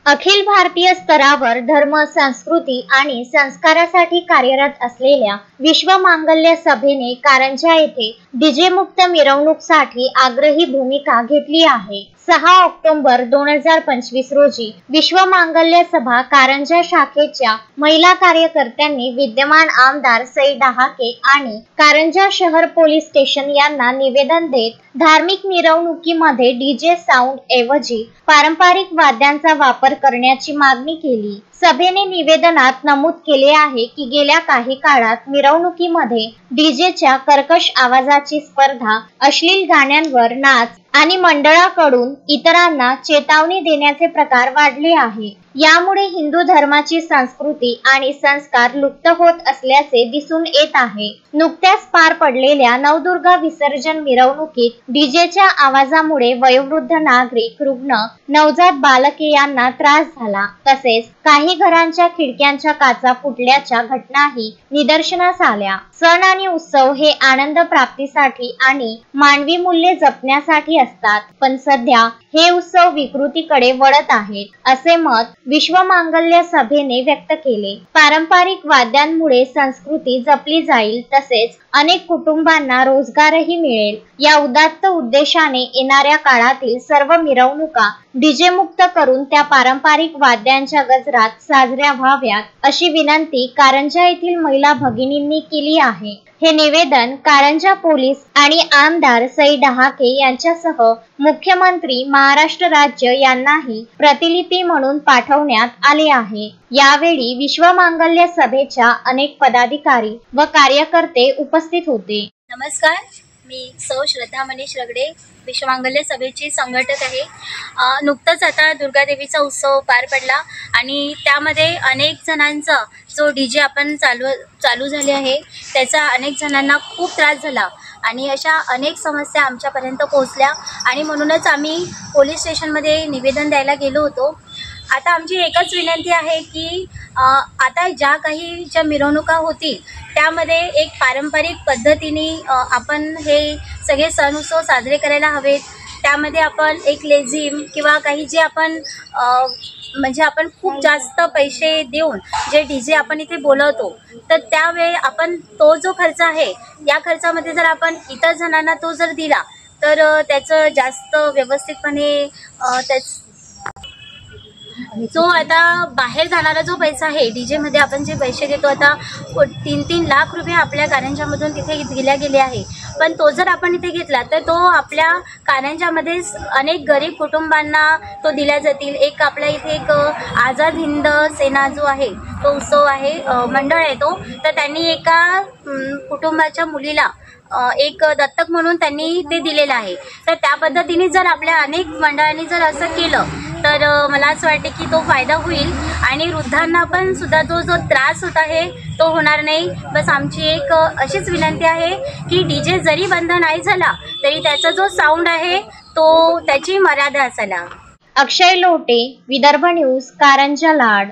अखिल भारतीय स्तरावर धर्म, संस्कृती आणि संस्कारासाठी कार्यरत असलेल्या विश्व मांगल्य सभेने कारंजा येथे डीजे मुक्त मिरवणूकसाठी आग्रही भूमिका घेतली आहे। 6 ऑक्टोबर 2025 रोजी विश्व मांगल्य सभा कारंजा शाखेच्या महिला कार्यकर्त्यांनी विद्यमान आमदार सई डहाके आणि कारंजा शहर पोलीस स्टेशन यांना निवेदन देत धार्मिक मिरवणुकीमध्ये डीजे साऊंड ऐवजी पारंपरिक वाद्यांचा वापर करण्याची मागणी केली। सभेने निवेदनात नमूद केले आहे की गेल्या काही काळात मिरवणुकीमध्ये डीजेच्या कर्कश आवाजाची स्पर्धा, अश्लील गाण्यांवर नाच आणि मंडळाकडून इतरांना चेतावणी देण्याचे प्रकार वाढले आहे। यामुळे हिंदू धर्माची संस्कृती आणि संस्कार लुप्त होत असल्याचे दिसून येत आहे। नुकत्याच पार पडलेल्या नवदुर्गा विसर्जन मिरवणुकीत डीजेच्या आवाजामुळे वयोवृद्ध नागरिक, रुग्ण, नवजात बालके यांना त्रास झाला। तसेच काही घरांच्या खिडक्यांच्या काचा फुटल्याच्या घटनाही निदर्शनास आल्या। सण आणि उत्सव हे आनंद प्राप्तीसाठी आणि मानवी मूल्ये जपण्यासाठी असतात, पण सध्या हे उत्सव विकृतीकडे वळत आहेत, असे मत विश्व मांगल्य सभेने व्यक्त केले। पारंपरिक वाद्यांमुळे संस्कृती जपली जाईल, तसेच अनेक कुटुंबांना रोजगारही मिळेल। या उदात्त उद्देशाने येणाऱ्या काळातील सर्व मिरवणुका डीजे मुक्त करून त्या पारंपरिक वाद्यांच्या गजरात साजऱ्या व्हाव्यात, अशी विनंती कारंजा येथील महिला भगिनींनी केली आहे। हे निवेदन कारंजा पोलीस आणि आमदार सई डहाके यांच्यासह मुख्यमंत्री महाराष्ट्र राज्य यांनाही प्रतिलिपी म्हणून पाठवण्यात आले आहे। यावेळी विश्व मांगल्य सभेच्या अनेक पदाधिकारी व कार्यकर्ते उपस्थित होते। नमस्कार, मी सौ श्रद्धा मनीष रगडे, विश्व मांगल्य सभेची संघटक आहे। नुकतंच आता दुर्गादेवीचा उत्सव पार पडला आणि त्यामध्ये अनेक जणांचा जो डीजे आपण चालू झाले आहे त्याचा अनेक जणांना खूप त्रास झाला आणि अशा अनेक समस्या आमच्यापर्यंत पोहोचल्या आणि म्हणूनच आम्ही पोलीस स्टेशनमध्ये निवेदन द्यायला गेलो होतो। आता आमची एकच विनंती आहे की आता ज्या मिरवणुका होतील त्यामध्ये एक पारंपरिक पद्धतीने आपण हे सगळे सण उत्सव साजरे करायला हवेत। त्यामध्ये आपण एक लेझिम किंवा काही जे आपण म्हणजे आपण खूप जास्त पैसे देऊन जे डीजे आपण इथे बोलवतो, तर त्यावेळी आपण तो जो खर्च आहे या खर्चामध्ये जर आपण इतर जणांना तो जर दिला तर त्याचं जास्त व्यवस्थितपणे जो आता बाहेर जाणारा जो पैसा आहे डीजे मध्ये आपण जे पैसे देतो, आता 3-3 लाख रुपये आपल्या कारंजामधून तिथे दिल्या गेले आहे, पण तो जर आपण इथे घेतला तर तो आपल्या कारंजामध्ये अनेक गरीब कुटुंबांना तो दिल्या जातील। एक आपल्या इथे एक आझाद हिंद सेना जो आहे तो उत्सव आहे, मंडळ आहे तो, तर त्यांनी एका कुटुंबाच्या मुलीला एक दत्तक म्हणून त्यांनी ते दिलेलं आहे। तर त्या पद्धतीने जर आपल्या अनेक मंडळांनी जर असं केलं तर मला असं वाटते की तो फायदा होईल आणि वृद्धांना पण सुद्धा जो त्रास होत आहे तो होणार नाही। बस आमची एक अशीच विनंती आहे की डीजे जरी बंद नाही झाला तरी त्याचा जो साऊंड आहे तो त्याची मर्यादा असायला। अक्षय लोटे, विदर्भ न्यूज, कारंजा लाड।